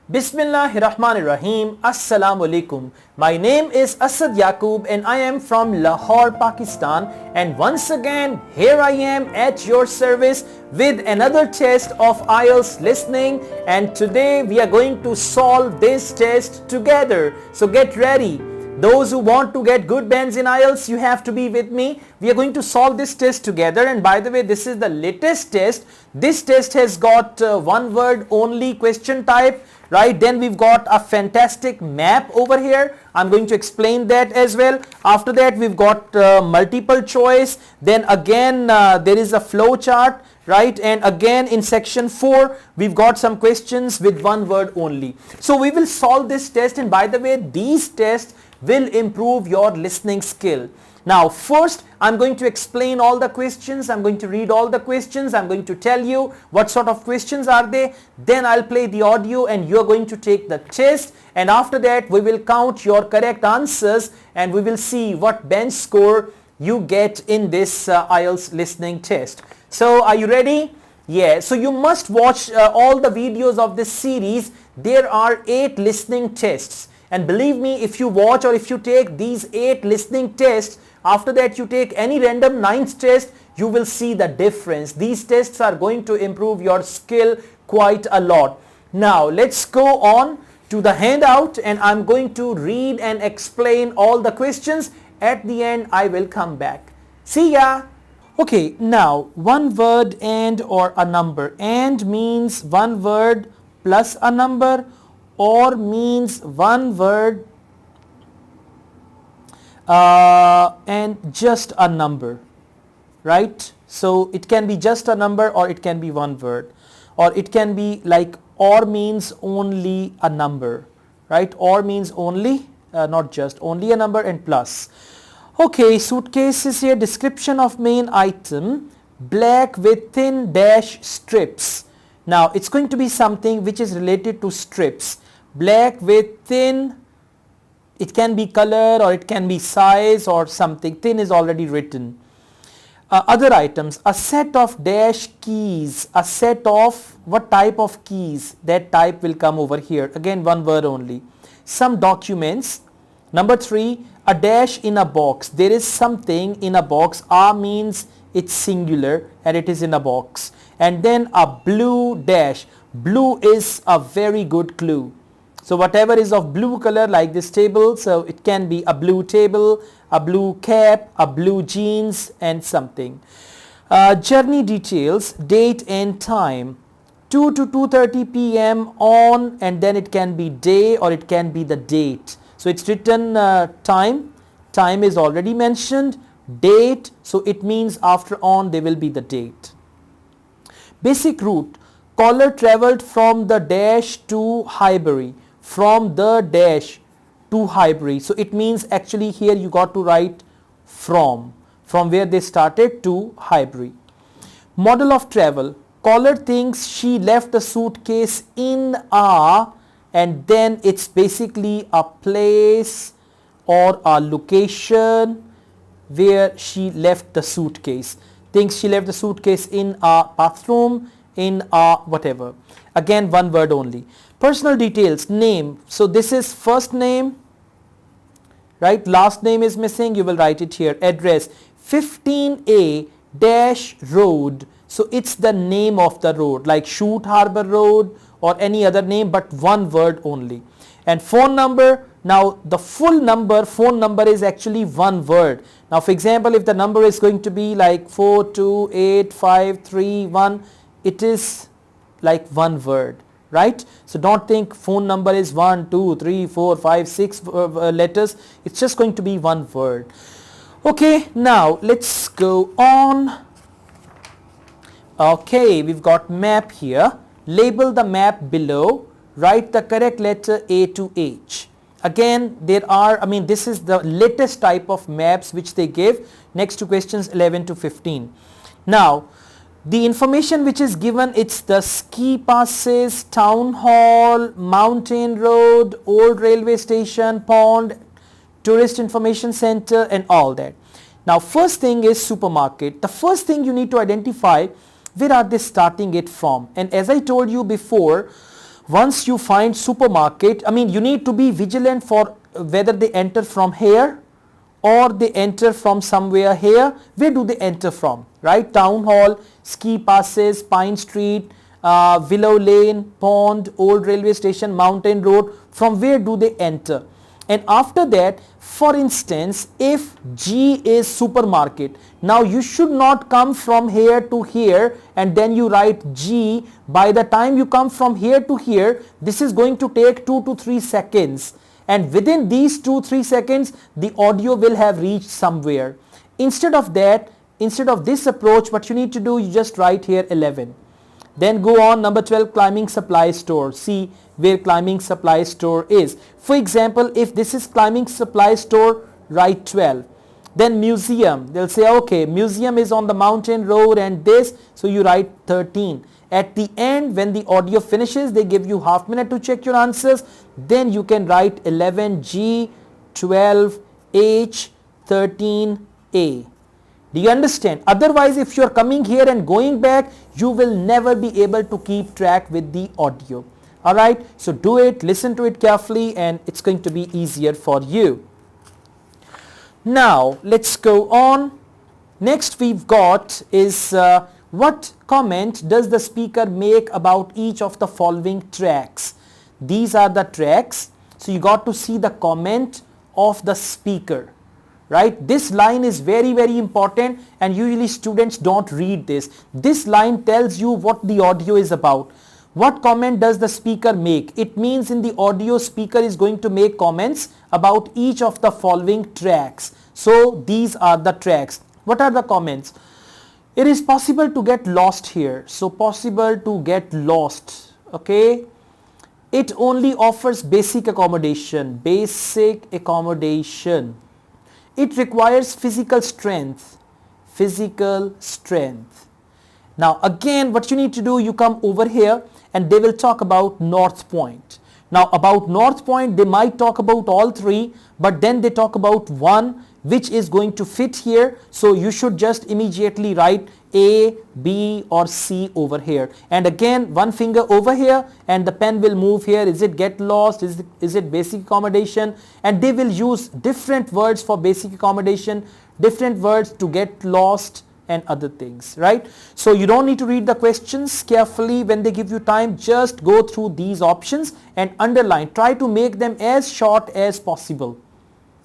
Bismillahirrahmanirrahim. Assalamu alaikum. My name is Asad Yaqub and I am from Lahore, Pakistan, and once again here I am at your service with another test of IELTS listening, and today we are going to solve this test together. So get ready. Those who want to get good bands in IELTS, you have to be with me. We are going to solve this test together, and by the way, this is the latest test. This test has got one word only question type, right? Then we've got a fantastic map over here. I'm going to explain that as well. After that, we've got multiple choice. Then again, there is a flow chart, right? And again in section 4 we've got some questions with one word only. So we will solve this test, and by the way, these tests will improve your listening skill. Now first I'm going to explain all the questions. I'm going to read all the questions. I'm going to tell you what sort of questions are they. Then I'll play the audio and you're going to take the test, and after that we will count your correct answers and we will see what bench score you get in this IELTS listening test. So are you ready? Yeah, so you must watch all the videos of this series. There are 8 listening tests, and believe me, if you watch or if you take these 8 listening tests, after that you take any random 9th test, you will see the difference. These tests are going to improve your skill quite a lot. Now let's go on to the handout, and I'm going to read and explain all the questions. At the end I will come back. See ya. Okay, now one word and or a number. And means one word plus a number, or means one word and just a number, right? So it can be just a number or it can be one word, or it can be like or means only a number, right? Or means only, not just, only a number and plus. Okay, suitcase is here. Description of main item: black with thin dash strips. Now it's going to be something which is related to strips. Black with thin, it can be color or it can be size or something. Thin is already written. Other items: a set of dash keys. A set of what type of keys? That type will come over here. Again one word only. Some documents. Number 3, a dash in a box. There is something in a box. A means it's singular and it is in a box. And then a blue dash. Blue is a very good clue. So whatever is of blue color, like this table, so it can be a blue table, a blue cap, a blue jeans, and something. Journey details: date and time, 2 to 2:30 p.m. on, and then it can be day or it can be the date. So it's written time is already mentioned, date, so it means after on there will be the date. Basic route: caller travelled from the dash to Highbury. From the dash to Highbury, so it means actually here you got to write from where they started to Highbury. Model of travel: caller thinks she left the suitcase in a, and then it's basically a place or a location where she left the suitcase. Thinks she left the suitcase in a bathroom, in a whatever. Again one word only. Personal details: name, so this is first name, right? Last name is missing, you will write it here. Address: 15A dash road, so it's the name of the road, like Shoot Harbor Road or any other name, but one word only. And phone number: now the full number, phone number is actually one word. Now for example, if the number is going to be like 4285331, it is like one word, right? So don't think phone number is 1 2 3 4 5 6 letters. It's just going to be one word. Okay, now let's go on. Okay, we've got map here. Label the map below. Write the correct letter A to H. Again, there are, this is the latest type of maps which they give. Next to questions 11 to 15. Now the information which is given, it's the ski passes, town hall, mountain road, old railway station, pond, tourist information center, and all that. Now first thing is supermarket. The first thing you need to identify, where are they starting it from? And as I told you before, Once you find supermarket, I mean you need to be vigilant for whether they enter from here or they enter from somewhere here. Where do they enter from, right? Town Hall, Ski Passes, Pine Street, Willow Lane, Pond, Old Railway Station, Mountain Road. From where do they enter? And after that, for instance, if G is supermarket, now you should not come from here to here and then you write G. By the time you come from here to here, this is going to take 2 to 3 seconds. And within these 2-3 seconds, the audio will have reached somewhere. Instead of that, instead of this approach, what you need to do, you just write here 11. Then go on, number 12, climbing supply store. See where climbing supply store is. For example, if this is climbing supply store, write 12. Then museum, they'll say, okay, museum is on the mountain road and this, so you write 13. At the end, when the audio finishes, they give you half minute to check your answers. Then you can write 11G, 12H, 13A. Do you understand? Otherwise, if you are coming here and going back, you will never be able to keep track with the audio. Alright, so do it, listen to it carefully, and it's going to be easier for you. Now, let's go on. Next we've got is what comment does the speaker make about each of the following tracks? These are the tracks. So you got to see the comment of the speaker. Right, this line is very important and usually students don't read this. This line tells you what the audio is about. What comment does the speaker make? It means in the audio, speaker is going to make comments about each of the following tracks. So these are the tracks. What are the comments? It is possible to get lost here. So possible to get lost. Okay. It only offers basic accommodation. Basic accommodation. It requires physical strength. Physical strength. Now again, what you need to do, you come over here and they will talk about North Point. Now about North Point, they might talk about all three, but then they talk about one which is going to fit here. So you should just immediately write A, B or C over here. And again, one finger over here and the pen will move here. Is it get lost? Is it basic accommodation? And they will use different words for basic accommodation, different words to get lost and other things, right? So you don't need to read the questions carefully when they give you time. Just go through these options and underline. Try to make them as short as possible.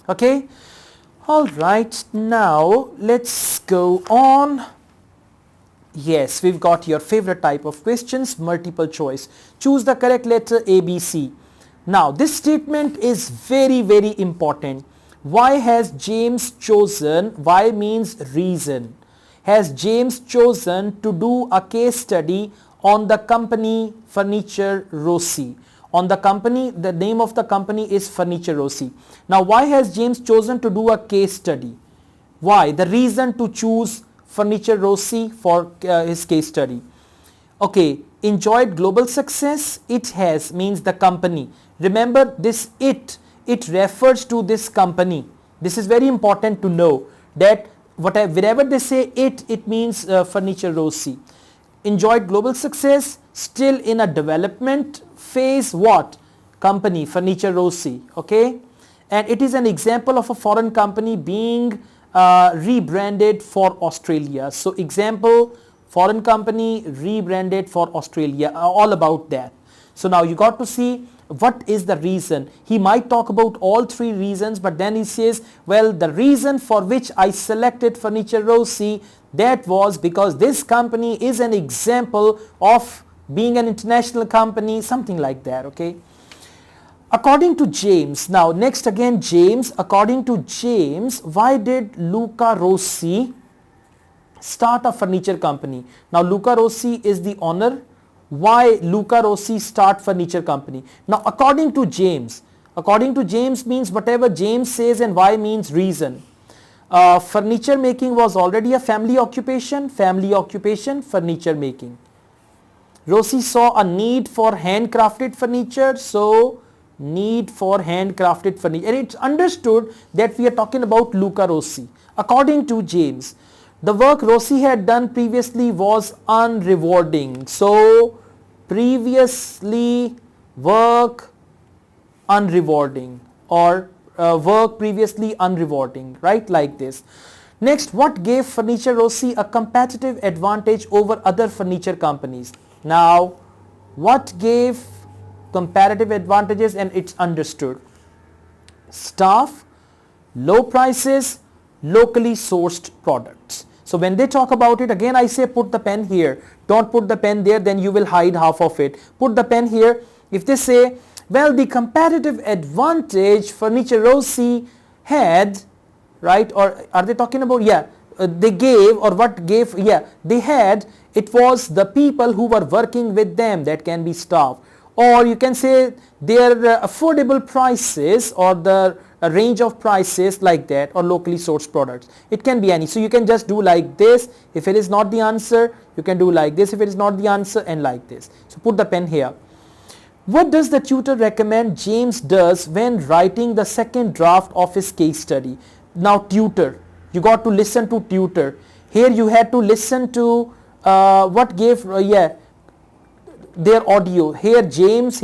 Okay? Alright, now let's go on. Yes, we've got your favorite type of questions, multiple choice. Choose the correct letter A, B, C. Now this statement is very important. Why has James chosen, why means reason, has James chosen to do a case study on the company Furniture Rossi? On the company, the name of the company is Furniture Rossi. Now why has James chosen to do a case study? Why? The reason to choose Furniture Rossi for his case study. Okay, enjoyed global success. It has means the company. Remember this it refers to this company. This is very important to know that wherever they say it means Furniture Rossi. Enjoyed global success, still in a development phase, what? Company Furniture Rossi. Okay, and it is an example of a foreign company being rebranded for Australia. So example, foreign company rebranded for Australia, all about that. So now you got to see what is the reason. He might talk about all three reasons, but then he says, well, the reason for which I selected Furniture Rossi, that was because this company is an example of being an international company, something like that. Okay. According to James, now next again James, according to James, why did Luca Rossi start a furniture company? Now Luca Rossi is the owner. Why Luca Rossi start furniture company? Now according to James means whatever James says, and why means reason. Furniture making was already a family occupation, furniture making. Rossi saw a need for handcrafted furniture, so need for handcrafted furniture, and it's understood that we are talking about Luca Rossi. According to James, the work Rossi had done previously was unrewarding. So previously work unrewarding, or work previously unrewarding, right, like this. Next, what gave Furniture Rossi a competitive advantage over other furniture companies? Now, what gave comparative advantages, and it's understood. Staff, low prices, locally sourced products. So when they talk about it, again I say put the pen here. Don't put the pen there, then you will hide half of it. Put the pen here. If they say, well, the competitive advantage Furniture Rossi had, right, or are they talking about, they gave, or what gave, they had, it was the people who were working with them, that can be staff. Or you can say their affordable prices, or the range of prices, like that, or locally sourced products. It can be any. So you can just do like this. If it is not the answer, you can do like this if it is not the answer, and like this. So put the pen here. What does the tutor recommend James does when writing the second draft of his case study? Now tutor, you got to listen to tutor. Here you had to listen to what gave, their audio. Here James,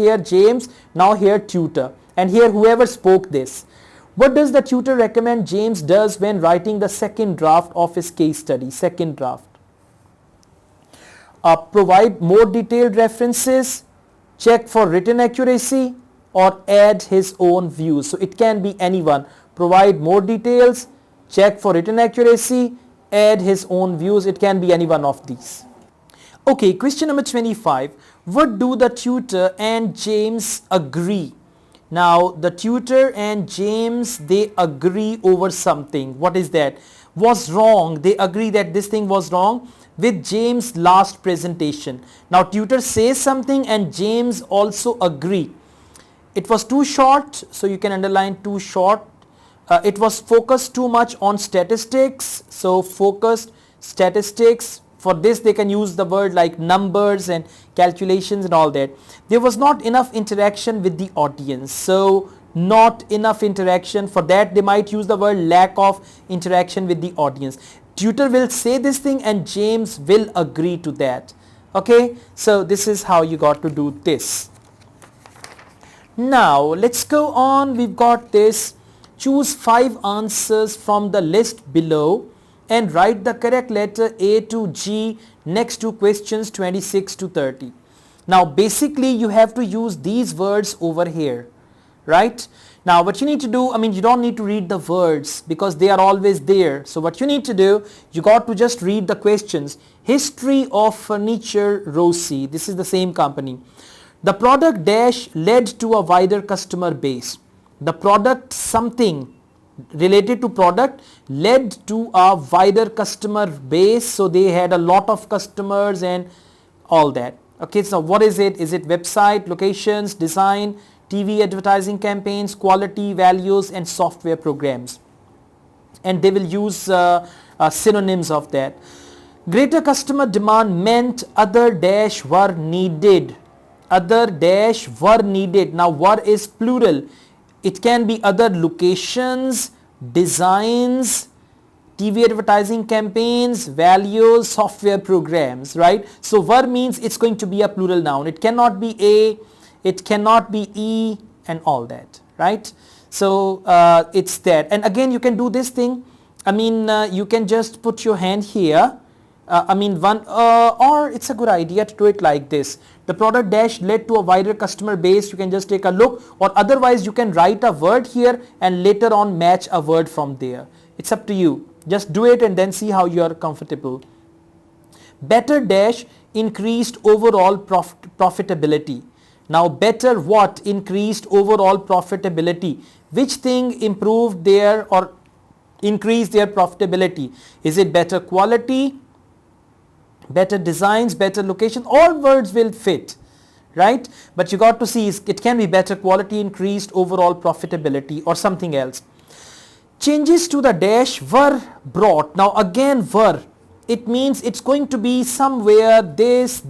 now here tutor, and here whoever spoke this. What does the tutor recommend James does when writing the second draft of his case study? Second draft. Provide more detailed references, check for written accuracy, or add his own views. So it can be anyone. Provide more details, check for written accuracy, add his own views. It can be any one of these. Okay, question number 25. What do the tutor and James agree? Now the tutor and James, they agree over something. What is that? Was wrong. They agree that this thing was wrong with James' last presentation. Now tutor says something and James also agree. It was too short, so you can underline too short. It was focused too much on statistics, so focused statistics. For this they can use the word like numbers and calculations and all that. There was not enough interaction with the audience, so not enough interaction. For that they might use the word lack of interaction with the audience. Tutor will say this thing and James will agree to that. Okay, so this is how you got to do this. Now let's go on. We've got this. Choose 5 answers from the list below and write the correct letter A to G next to questions 26 to 30. Now basically you have to use these words over here, right? Now what you need to do, you don't need to read the words because they are always there. So what you need to do, you got to just read the questions. History of Furniture Rossi, this is the same company. The product dash led to a wider customer base. The product something related to product led to a wider customer base, so they had a lot of customers and all that. Okay, so what is it? Is it website, locations, design, TV advertising campaigns, quality, values, and software programs? And they will use synonyms of that. Greater customer demand meant other dash were needed. Other dash were needed. Now were is plural. It can be other locations, designs, TV advertising campaigns, values, software programs, right? So were means it's going to be a plural noun. It cannot be A, it cannot be E, and all that, right? So it's that. And again you can do this thing. You can just put your hand here. Or it's a good idea to do it like this. The product dash led to a wider customer base. You can just take a look, or otherwise you can write a word here and later on match a word from there. It's up to you. Just do it and then see how you are comfortable. Better dash increased overall profitability. Now better what increased overall profitability? Which thing improved their or increased their profitability? Is it better quality, better designs, better location? All words will fit, right? But you got to see it can be better quality, increased overall profitability, or something else. Changes to the dash were brought. Now again were, it means it's going to be somewhere this,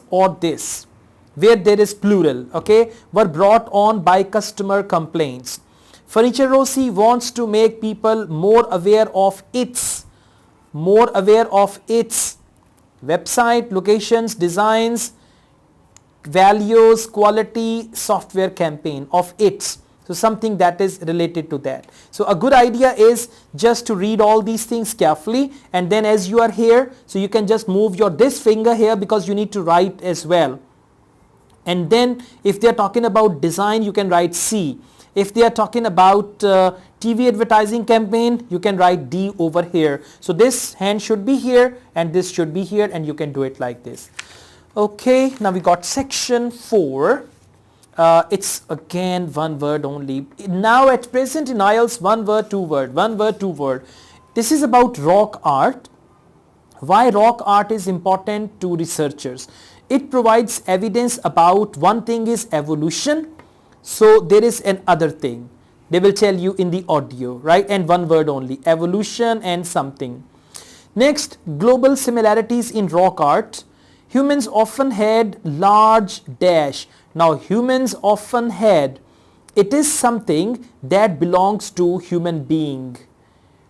or this, where there is plural. Okay, were brought on by customer complaints. Furniture Rossi wants to make people more aware of its website, locations, designs, values, quality, software campaign of its. So something that is related to that. So a good idea is just to read all these things carefully, and then as you are here, so you can just move your this finger here because you need to write as well. And then if they are talking about design, you can write C. If they are talking about TV advertising campaign, you can write D over here. So this hand should be here and this should be here, and you can do it like this. Okay, now we got section 4. It's again one word only. Now at present in IELTS, one word, two word. This is about rock art. Why rock art is important to researchers? It provides evidence about one thing is evolution. So there is another thing. They will tell you in the audio, right? And one word only, evolution and something. Next, global similarities in rock art. Humans often had large dash. Now humans often had, it is something that belongs to human being,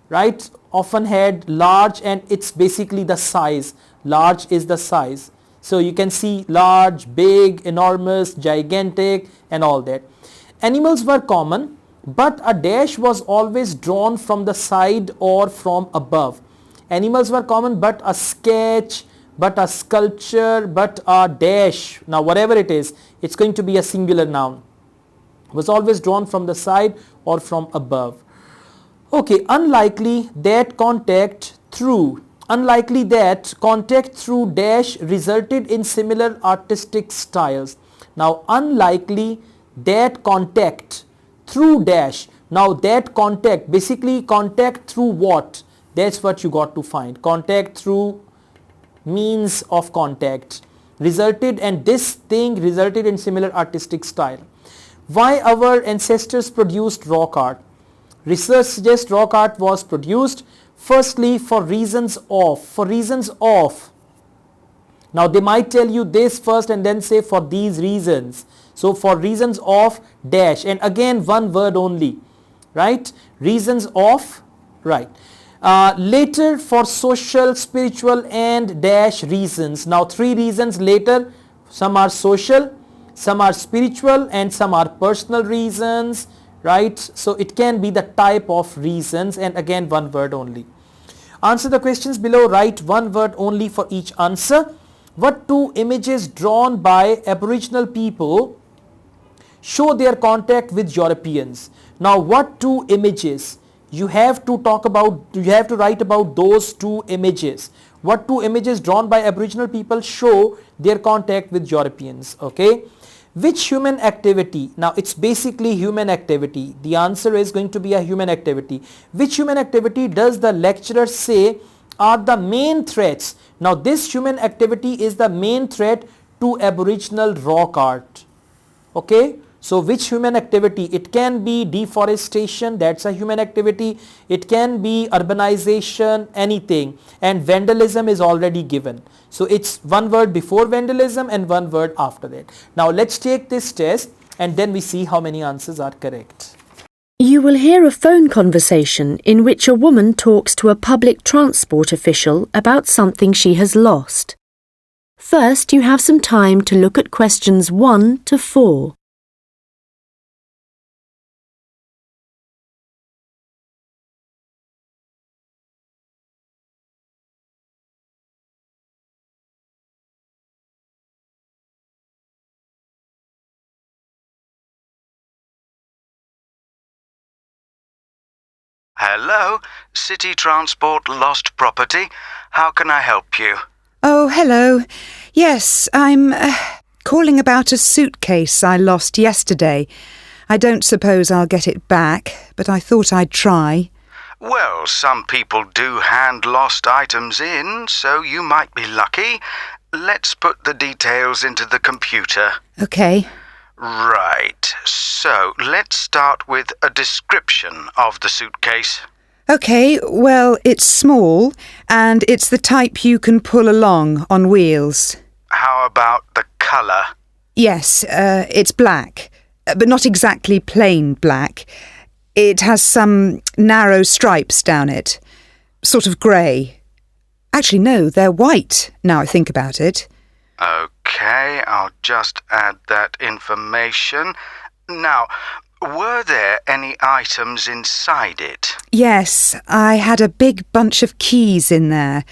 right? Often had large, and it's basically the size. Large is the size. So you can see large, big, enormous, gigantic and all that. Animals were common, but a dash was always drawn from the side or from above. Animals were common, but a sketch, but a sculpture, but a dash, now whatever it is, it's going to be a singular noun, was always drawn from the side or from above. Okay, unlikely that contact through dash resulted in similar artistic styles. Now unlikely that contact through dash. Now that contact, basically contact through what? That's what you got to find. Contact through means of contact resulted, and this thing resulted in similar artistic style. Why our ancestors produced rock art? Research suggests rock art was produced firstly for reasons of. Now they might tell you this first and then say for these reasons. So for reasons of dash, and again one word only, right? Reasons of, right. Later for social, spiritual and dash reasons. Now 3 reasons later, some are social, some are spiritual and some are personal reasons, right? So it can be the type of reasons, and again one word only. Answer the questions below, write one word only for each answer. What 2 images drawn by Aboriginal people show their contact with Europeans? Now what 2 images? You have to write about those 2 images. What 2 images drawn by Aboriginal people show their contact with Europeans? Okay. Which human activity? Now it's basically human activity. The answer is going to be a human activity. Which human activity does the lecturer say are the main threats? Now this human activity is the main threat to Aboriginal rock art. Okay. So which human activity? It can be deforestation, that's a human activity. It can be urbanization, anything. And vandalism is already given. So it's one word before vandalism and one word after that. Now let's take this test and then we see how many answers are correct. You will hear a phone conversation in which a woman talks to a public transport official about something she has lost. First, you have some time to look at questions 1 to 4. Hello, City Transport Lost Property. How can I help you? Oh, hello. Yes, I'm calling about a suitcase I lost yesterday. I don't suppose I'll get it back, but I thought I'd try. Well, some people do hand lost items in, so you might be lucky. Let's put the details into the computer. OK. Right, so let's start with a description of the suitcase. OK, well, it's small and it's the type you can pull along on wheels. How about the colour? Yes, it's black, but not exactly plain black. It has some narrow stripes down it, sort of grey. Actually, no, they're white, now I think about it. OK. Okay, I'll just add that information. Now, were there any items inside it? Yes, I had a big bunch of keys in there.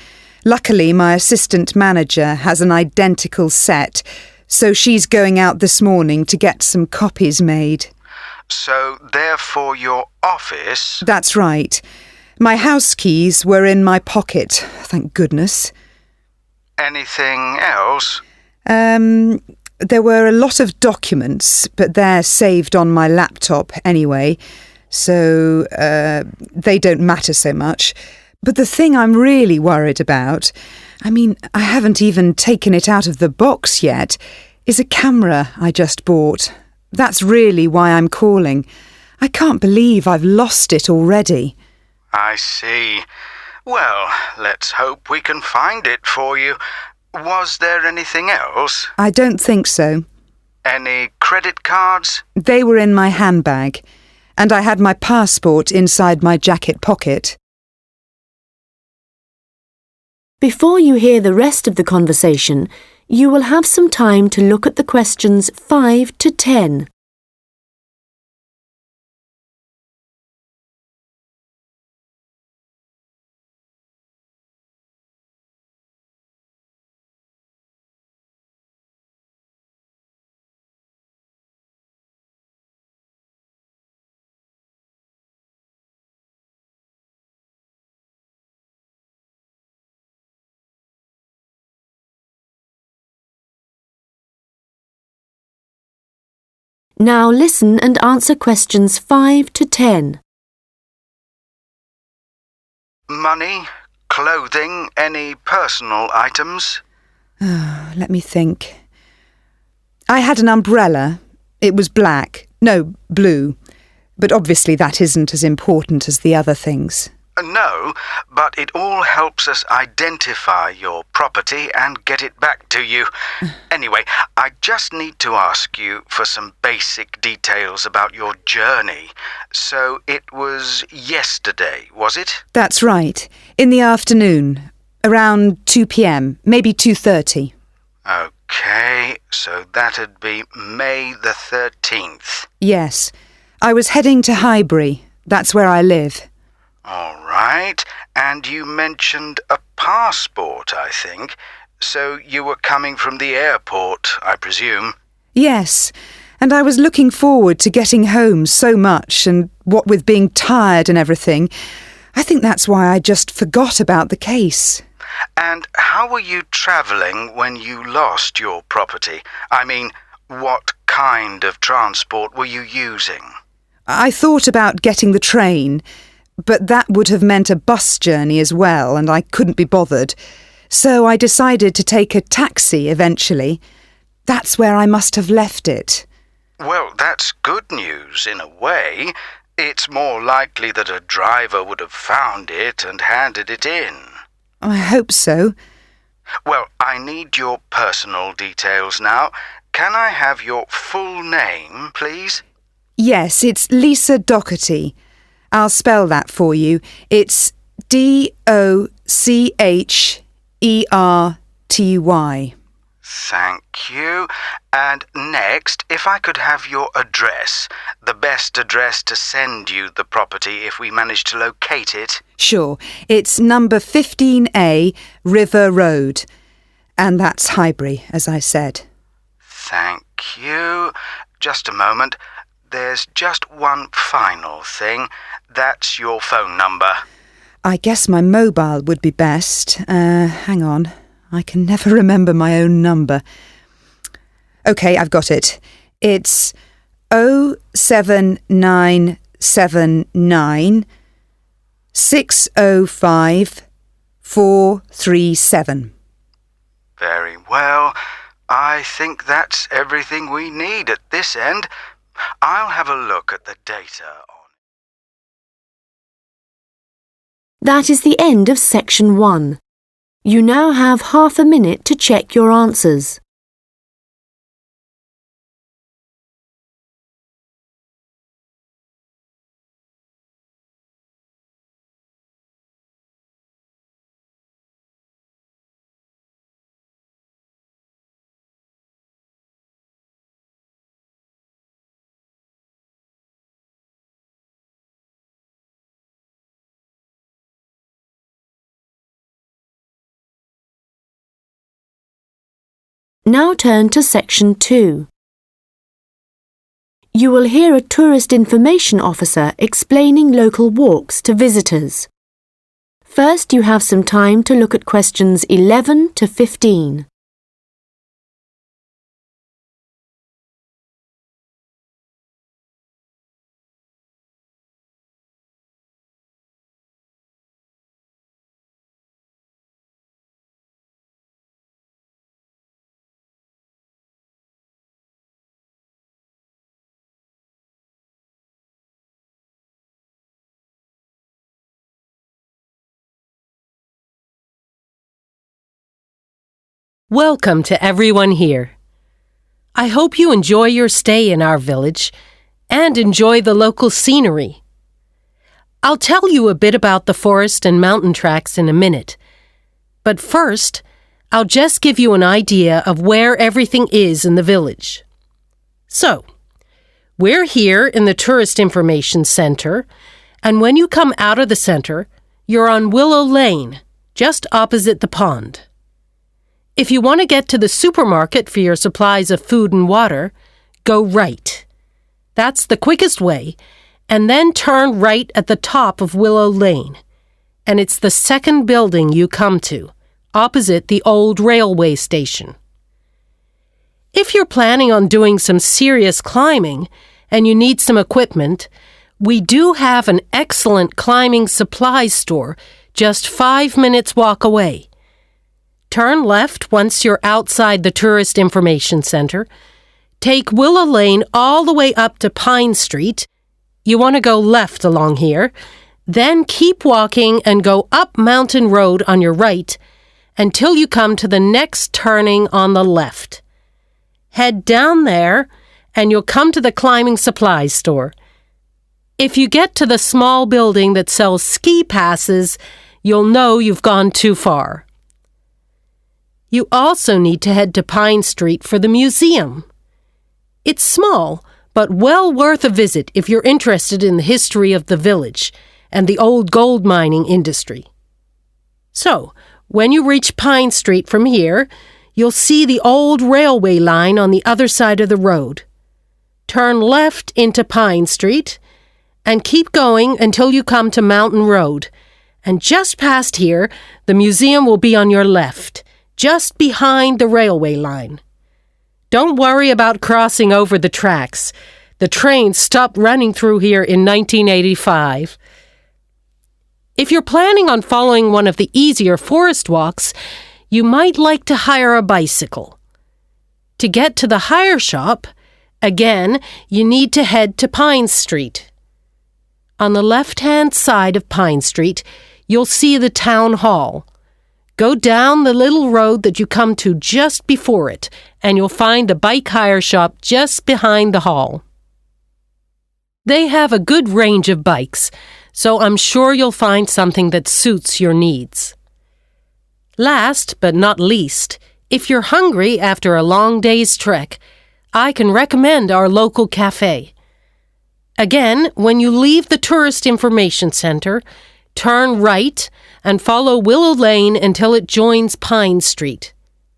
Luckily, my assistant manager has an identical set, so she's going out this morning to get some copies made. So, therefore, your office... That's right. My house keys were in my pocket, thank goodness. Anything else? There were a lot of documents, but they're saved on my laptop anyway, so they don't matter so much. But the thing I'm really worried about, I haven't even taken it out of the box yet, is a camera I just bought. That's really why I'm calling. I can't believe I've lost it already. I see. Well, let's hope we can find it for you. Was there anything else? I don't think so. Any credit cards? They were in my handbag, and I had my passport inside my jacket pocket. Before you hear the rest of the conversation, you will have some time to look at the questions 5 to 10. Now listen and answer questions 5 to 10. Money? Clothing? Any personal items? Let me think. I had an umbrella. It was black. No, blue. But obviously that isn't as important as the other things. No, but it all helps us identify your property and get it back to you. Anyway, I just need to ask you for some basic details about your journey. So it was yesterday, was it? That's right. In the afternoon. Around 2 p.m, maybe 2:30. Okay, so that'd be May the 13th. Yes. I was heading to Highbury. That's where I live. All right, and you mentioned a passport, I think. So you were coming from the airport, I presume? Yes, and I was looking forward to getting home so much, and what with being tired and everything, I think that's why I just forgot about the case. And how were you travelling when you lost your property? I mean, what kind of transport were you using? I thought about getting the train, but that would have meant a bus journey as well, and I couldn't be bothered. So I decided to take a taxi eventually. That's where I must have left it. Well, that's good news in a way. It's more likely that a driver would have found it and handed it in. I hope so. Well, I need your personal details now. Can I have your full name, please? Yes, it's Lisa Docherty. I'll spell that for you. It's Docherty. Thank you. And next, if I could have your address, the best address to send you the property if we manage to locate it. Sure. It's number 15A, River Road. And that's Highbury, as I said. Thank you. Just a moment. There's just one final thing. That's your phone number. I guess my mobile would be best. Hang on. I can never remember my own number. OK, I've got it. It's 07979 605 437. Very well. I think that's everything we need at this end. I'll have a look at the data on... That is the end of section 1. You now have half a minute to check your answers. Now turn to Section 2. You will hear a tourist information officer explaining local walks to visitors. First, you have some time to look at questions 11 to 15. Welcome to everyone here. I hope you enjoy your stay in our village and enjoy the local scenery. I'll tell you a bit about the forest and mountain tracks in a minute, but first, I'll just give you an idea of where everything is in the village. So, we're here in the Tourist Information Center, and when you come out of the center, you're on Willow Lane, just opposite the pond. If you want to get to the supermarket for your supplies of food and water, go right. That's the quickest way, and then turn right at the top of Willow Lane. And it's the second building you come to, opposite the old railway station. If you're planning on doing some serious climbing and you need some equipment, we do have an excellent climbing supplies store just 5 minutes walk away. Turn left once you're outside the Tourist Information Center. Take Willow Lane all the way up to Pine Street. You want to go left along here. Then keep walking and go up Mountain Road on your right until you come to the next turning on the left. Head down there and you'll come to the climbing supplies store. If you get to the small building that sells ski passes, you'll know you've gone too far. You also need to head to Pine Street for the museum. It's small, but well worth a visit if you're interested in the history of the village and the old gold mining industry. So, when you reach Pine Street from here, you'll see the old railway line on the other side of the road. Turn left into Pine Street and keep going until you come to Mountain Road. And just past here, the museum will be on your left, just behind the railway line. Don't worry about crossing over the tracks. The train stopped running through here in 1985. If you're planning on following one of the easier forest walks, you might like to hire a bicycle. To get to the hire shop, again, you need to head to Pine Street. On the left-hand side of Pine Street, you'll see the town hall. Go down the little road that you come to just before it, and you'll find the bike hire shop just behind the hall. They have a good range of bikes, so I'm sure you'll find something that suits your needs. Last but not least, if you're hungry after a long day's trek, I can recommend our local cafe. Again, when you leave the Tourist Information Center, turn right and follow Willow Lane until it joins Pine Street.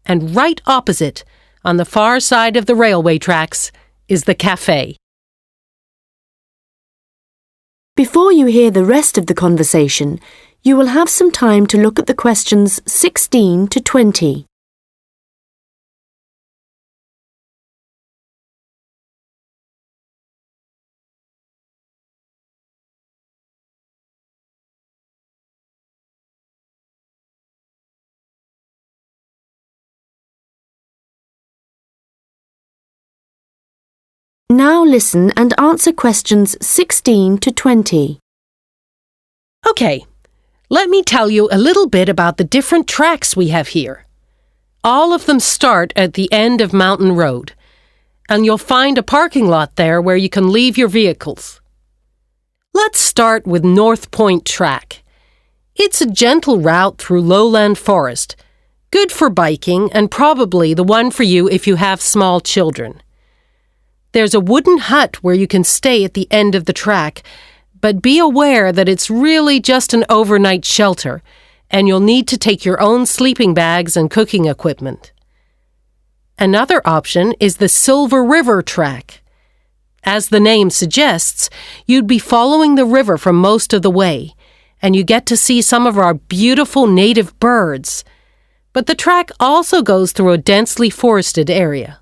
And right opposite, on the far side of the railway tracks, is the cafe. Before you hear the rest of the conversation, you will have some time to look at the questions 16 to 20. Now listen and answer questions 16 to 20. Okay, let me tell you a little bit about the different tracks we have here. All of them start at the end of Mountain Road, and you'll find a parking lot there where you can leave your vehicles. Let's start with North Point Track. It's a gentle route through lowland forest, good for biking and probably the one for you if you have small children. There's a wooden hut where you can stay at the end of the track, but be aware that it's really just an overnight shelter, and you'll need to take your own sleeping bags and cooking equipment. Another option is the Silver River track. As the name suggests, you'd be following the river for most of the way, and you get to see some of our beautiful native birds. But the track also goes through a densely forested area.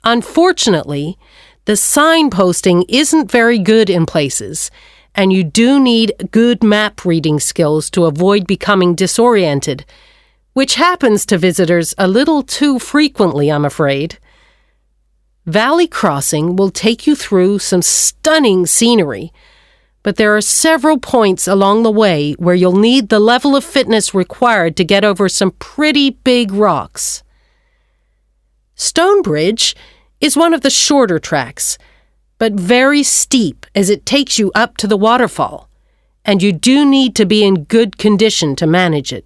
Unfortunately, the signposting isn't very good in places, and you do need good map reading skills to avoid becoming disoriented, which happens to visitors a little too frequently, I'm afraid. Valley crossing will take you through some stunning scenery, but there are several points along the way where you'll need the level of fitness required to get over some pretty big rocks. Stonebridge is one of the shorter tracks, but very steep as it takes you up to the waterfall, and you do need to be in good condition to manage it.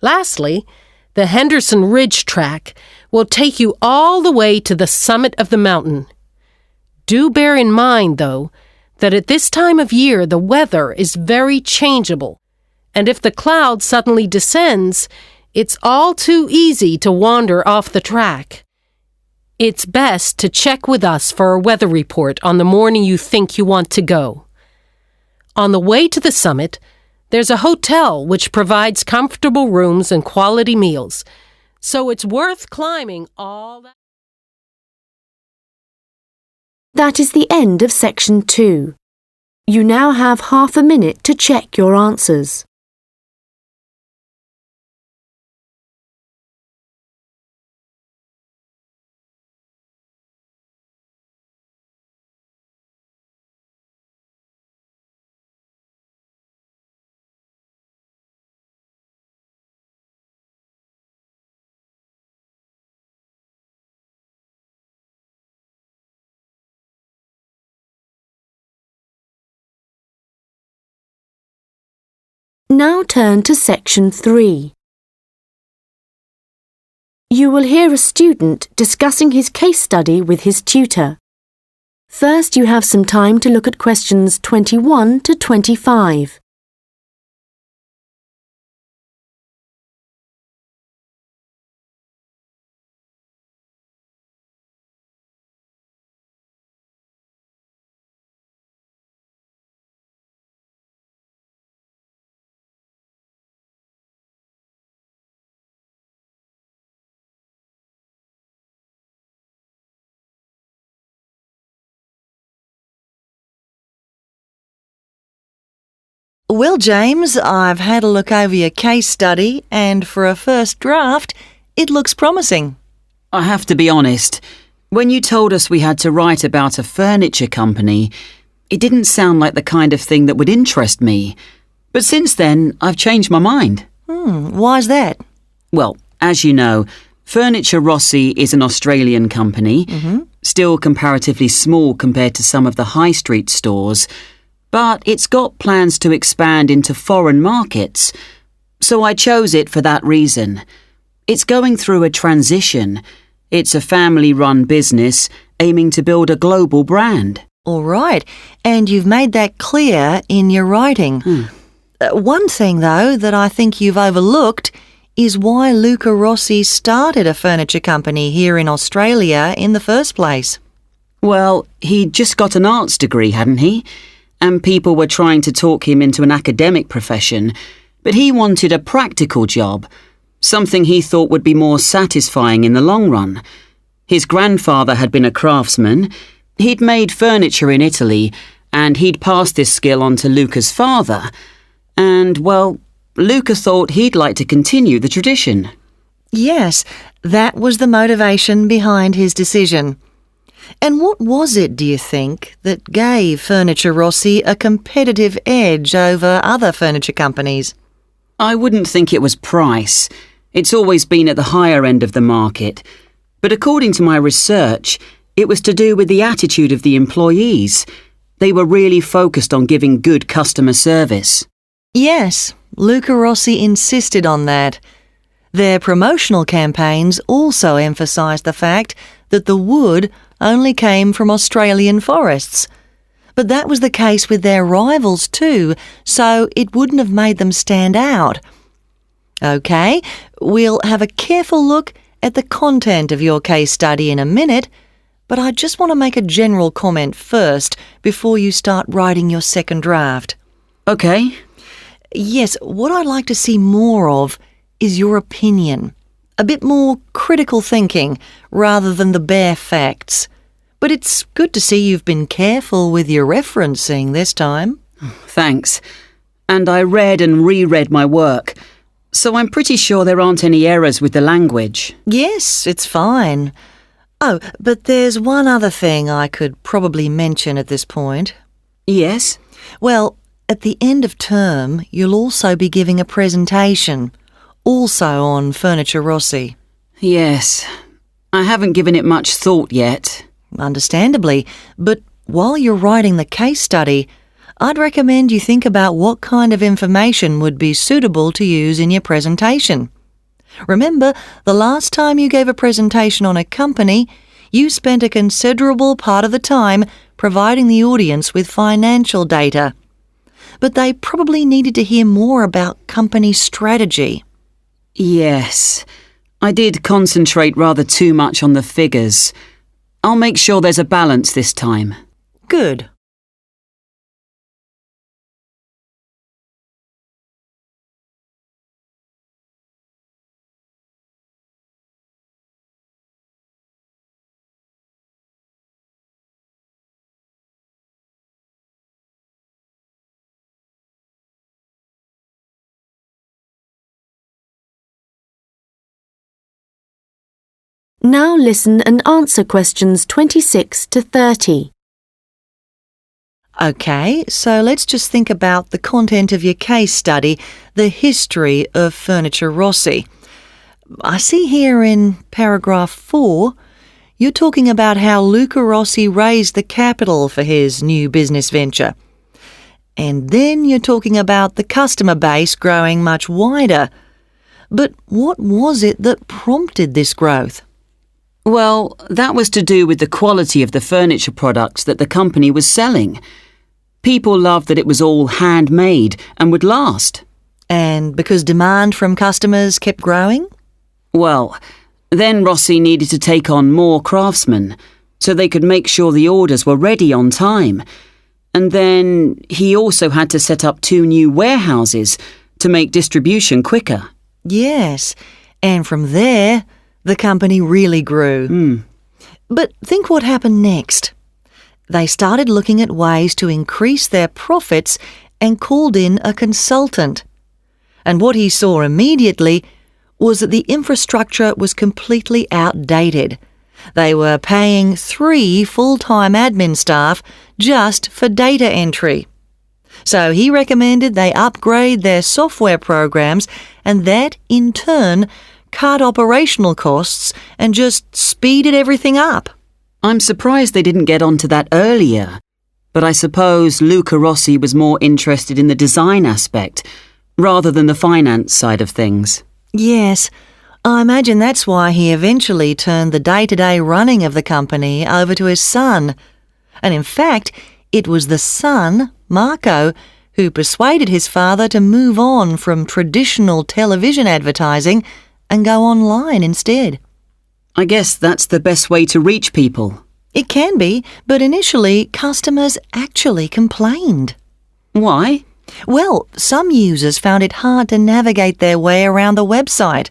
Lastly, the Henderson Ridge track will take you all the way to the summit of the mountain. Do bear in mind, though, that at this time of year the weather is very changeable, and if the cloud suddenly descends, it's all too easy to wander off the track. It's best to check with us for a weather report on the morning you think you want to go. On the way to the summit, there's a hotel which provides comfortable rooms and quality meals, so it's worth climbing all that. That is the end of section 2. You now have half a minute to check your answers. Now turn to section 3. You will hear a student discussing his case study with his tutor. First, you have some time to look at questions 21 to 25. Well, James, I've had a look over your case study, and for a first draft, it looks promising. I have to be honest, when you told us we had to write about a furniture company, it didn't sound like the kind of thing that would interest me. But since then, I've changed my mind. Why's that? Well, as you know, Furniture Rossi is an Australian company, still comparatively small compared to some of the high street stores, but it's got plans to expand into foreign markets, so I chose it for that reason. It's going through a transition. It's a family-run business aiming to build a global brand. All right, and you've made that clear in your writing. One thing, though, that I think you've overlooked is why Luca Rossi started a furniture company here in Australia in the first place. Well, he'd just got an arts degree, hadn't he? And people were trying to talk him into an academic profession, but he wanted a practical job, something he thought would be more satisfying in the long run. His grandfather had been a craftsman, he'd made furniture in Italy, and he'd passed this skill on to Luca's father. And, well, Luca thought he'd like to continue the tradition. Yes, that was the motivation behind his decision. And what was it, do you think, that gave Furniture Rossi a competitive edge over other furniture companies? I wouldn't think it was price. It's always been at the higher end of the market. But according to my research, it was to do with the attitude of the employees. They were really focused on giving good customer service. Yes, Luca Rossi insisted on that. Their promotional campaigns also emphasised the fact that the wood only came from Australian forests. But that was the case with their rivals too, so it wouldn't have made them stand out. OK, we'll have a careful look at the content of your case study in a minute, but I just want to make a general comment first before you start writing your second draft. OK. Yes, what I'd like to see more of is your opinion. A bit more critical thinking rather than the bare facts. But it's good to see you've been careful with your referencing this time. Thanks. And I read and reread my work, so I'm pretty sure there aren't any errors with the language. Yes, it's fine. Oh, but there's one other thing I could probably mention at this point. Yes? Well, at the end of term, you'll also be giving a presentation, also on Furniture Rossi. Yes. I haven't given it much thought yet. Understandably, but while you're writing the case study, I'd recommend you think about what kind of information would be suitable to use in your presentation. Remember, the last time you gave a presentation on a company, you spent a considerable part of the time providing the audience with financial data. But they probably needed to hear more about company strategy. Yes. I did concentrate rather too much on the figures. I'll make sure there's a balance this time. Good. Now listen and answer questions 26 to 30. OK, so let's just think about the content of your case study, the history of Furniture Rossi. I see here in paragraph 4, you're talking about how Luca Rossi raised the capital for his new business venture. And then you're talking about the customer base growing much wider. But what was it that prompted this growth? Well, that was to do with the quality of the furniture products that the company was selling. People loved that it was all handmade and would last. And because demand from customers kept growing? Well, then Rossi needed to take on more craftsmen so they could make sure the orders were ready on time. And then he also had to set up 2 new warehouses to make distribution quicker. Yes, and from there, the company really grew. But think what happened next. They started looking at ways to increase their profits and called in a consultant. And what he saw immediately was that the infrastructure was completely outdated. They were paying 3 full-time admin staff just for data entry. So he recommended they upgrade their software programs, and that, in turn, cut operational costs and just speeded everything up. I'm surprised they didn't get onto that earlier. But I suppose Luca Rossi was more interested in the design aspect, rather than the finance side of things. Yes, I imagine that's why he eventually turned the day-to-day running of the company over to his son. And in fact, it was the son, Marco, who persuaded his father to move on from traditional television advertising and go online instead. I guess that's the best way to reach people. It can be, but initially customers actually complained. Why? Well, some users found it hard to navigate their way around the website,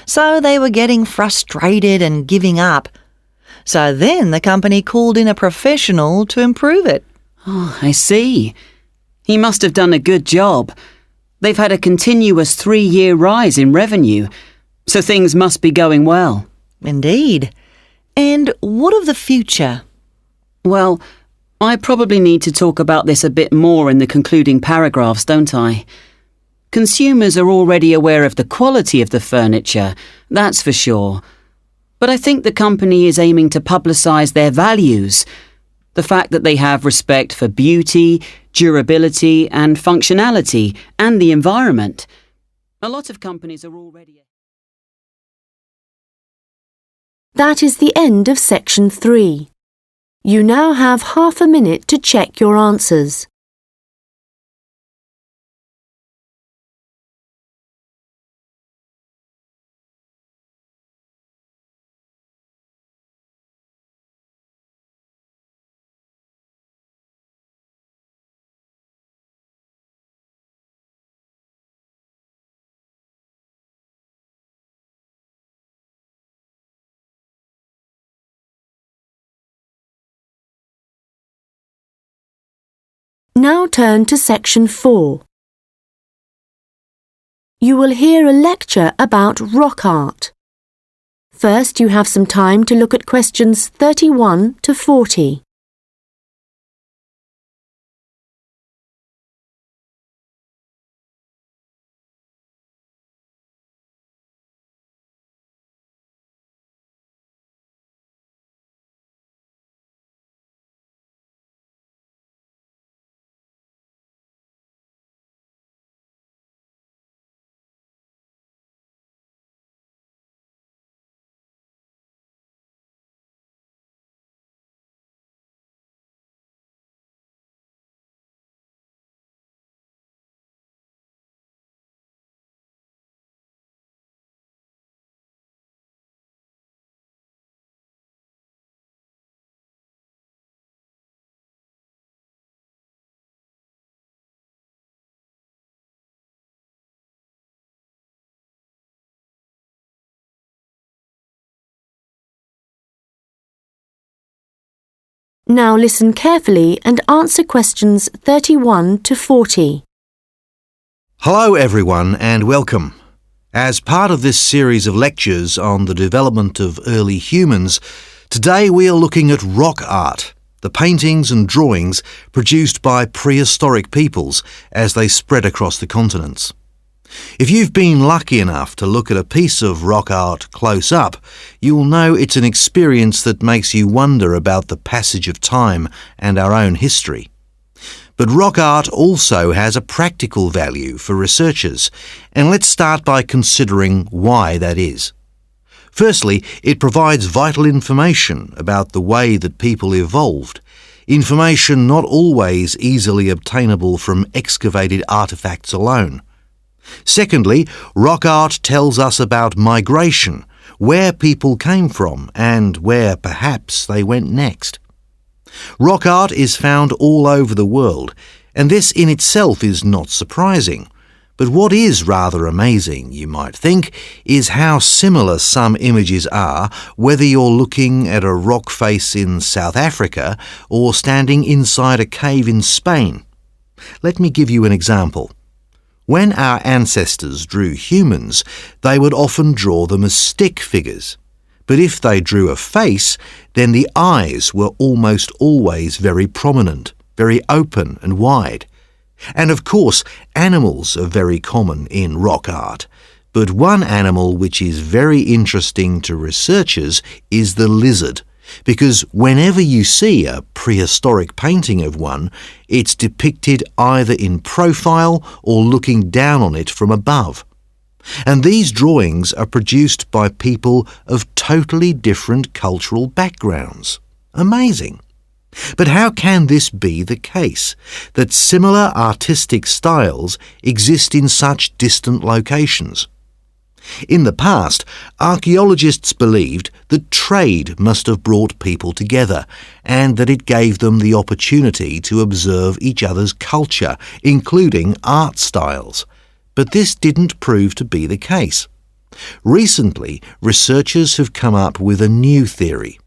so they were getting frustrated and giving up. So then the company called in a professional to improve it. Oh, I see. He must have done a good job. They've had a continuous 3-year rise in revenue, so things must be going well. Indeed. And what of the future? Well, I probably need to talk about this a bit more in the concluding paragraphs, don't I? Consumers are already aware of the quality of the furniture, that's for sure. But I think the company is aiming to publicise their values. The fact that they have respect for beauty, durability and functionality and the environment. A lot of companies are already... That is the end of section 3. You now have half a minute to check your answers. Now turn to section 4. You will hear a lecture about rock art. First, you have some time to look at questions 31 to 40. Now listen carefully and answer questions 31 to 40. Hello everyone and welcome. As part of this series of lectures on the development of early humans, today we are looking at rock art, the paintings and drawings produced by prehistoric peoples as they spread across the continents. If you've been lucky enough to look at a piece of rock art close up, you'll know it's an experience that makes you wonder about the passage of time and our own history. But rock art also has a practical value for researchers, and let's start by considering why that is. Firstly, it provides vital information about the way that people evolved, information not always easily obtainable from excavated artefacts alone. Secondly, rock art tells us about migration, where people came from and where perhaps they went next. Rock art is found all over the world, and this in itself is not surprising. But what is rather amazing, you might think, is how similar some images are, whether you're looking at a rock face in South Africa or standing inside a cave in Spain. Let me give you an example. When our ancestors drew humans, they would often draw them as stick figures. But if they drew a face, then the eyes were almost always very prominent, very open and wide. And of course, animals are very common in rock art. But one animal which is very interesting to researchers is the lizard, because whenever you see a prehistoric painting of one, it's depicted either in profile or looking down on it from above. And these drawings are produced by people of totally different cultural backgrounds. Amazing! But how can this be the case, that similar artistic styles exist in such distant locations? In the past, archaeologists believed that trade must have brought people together and that it gave them the opportunity to observe each other's culture, including art styles. But this didn't prove to be the case. Recently, researchers have come up with a new theory.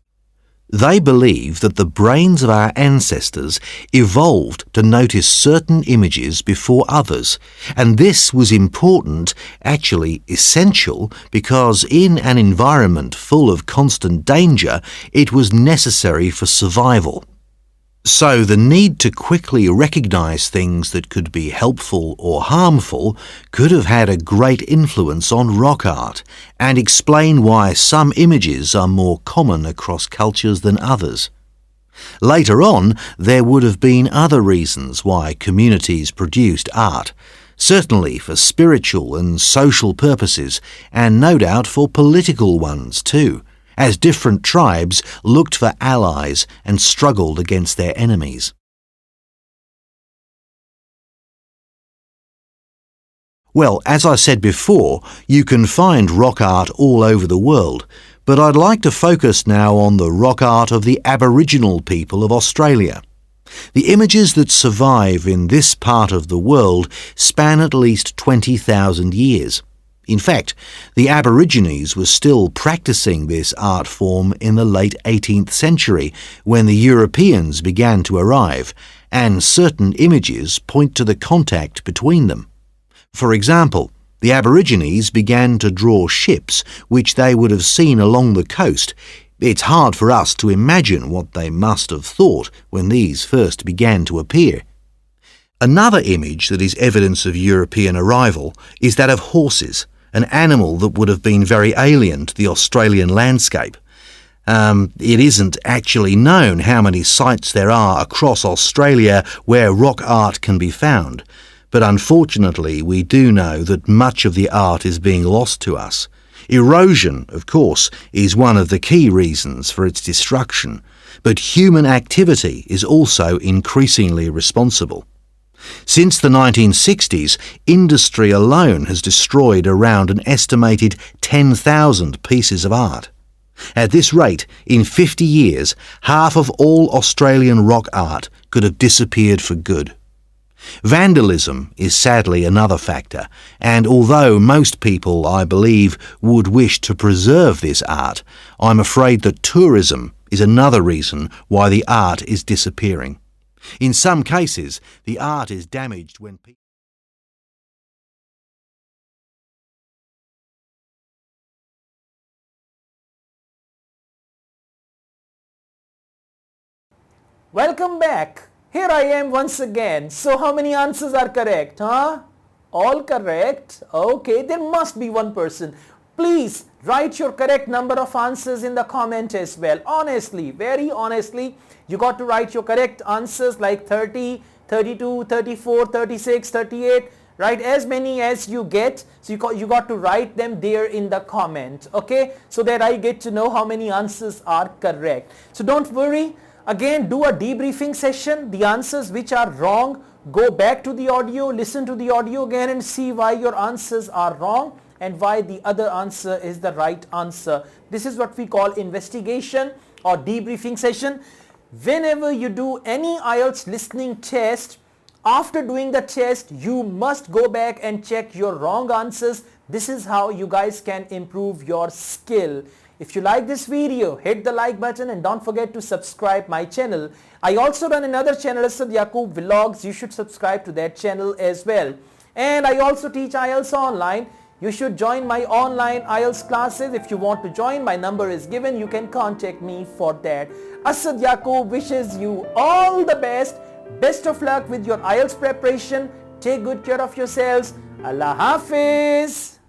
They believe that the brains of our ancestors evolved to notice certain images before others, and this was important, actually essential, because in an environment full of constant danger, it was necessary for survival. So the need to quickly recognise things that could be helpful or harmful could have had a great influence on rock art and explain why some images are more common across cultures than others. Later on, there would have been other reasons why communities produced art, certainly for spiritual and social purposes, and no doubt for political ones too, as different tribes looked for allies and struggled against their enemies. Well, as I said before, you can find rock art all over the world, but I'd like to focus now on the rock art of the Aboriginal people of Australia. The images that survive in this part of the world span at least 20,000 years. In fact, the Aborigines were still practicing this art form in the late 18th century when the Europeans began to arrive, and certain images point to the contact between them. For example, the Aborigines began to draw ships which they would have seen along the coast. It's hard for us to imagine what they must have thought when these first began to appear. Another image that is evidence of European arrival is that of horses, an animal that would have been very alien to the Australian landscape. It isn't actually known how many sites there are across Australia where rock art can be found, but unfortunately we do know that much of the art is being lost to us. Erosion, of course, is one of the key reasons for its destruction, but human activity is also increasingly responsible. Since the 1960s, industry alone has destroyed around an estimated 10,000 pieces of art. At this rate, in 50 years, half of all Australian rock art could have disappeared for good. Vandalism is sadly another factor, and although most people, I believe, would wish to preserve this art, I'm afraid that tourism is another reason why the art is disappearing. In some cases, the art is damaged when people... Welcome back. Here I am once again. So how many answers are correct, huh? All correct? Okay, there must be one person. Please write your correct number of answers in the comment as well. Honestly, very honestly, you got to write your correct answers like 30, 32, 34, 36, 38. Write as many as you get. So you got to write them there in the comment, okay? So that I get to know how many answers are correct. So don't worry. Again, do a debriefing session. The answers which are wrong, go back to the audio, listen to the audio again and see why your answers are wrong and why the other answer is the right answer. This is what we call investigation or debriefing session. Whenever you do any IELTS listening test, after doing the test, you must go back and check your wrong answers. This is how you guys can improve your skill. If you like this video, hit the like button and don't forget to subscribe my channel. I also run another channel, Asad Yaqub Vlogs. You should subscribe to that channel as well. And I also teach IELTS online. You should join my online IELTS classes. If you want to join, my number is given. You can contact me for that. Asad Yaqub wishes you all the best. Best of luck with your IELTS preparation. Take good care of yourselves. Allah Hafiz.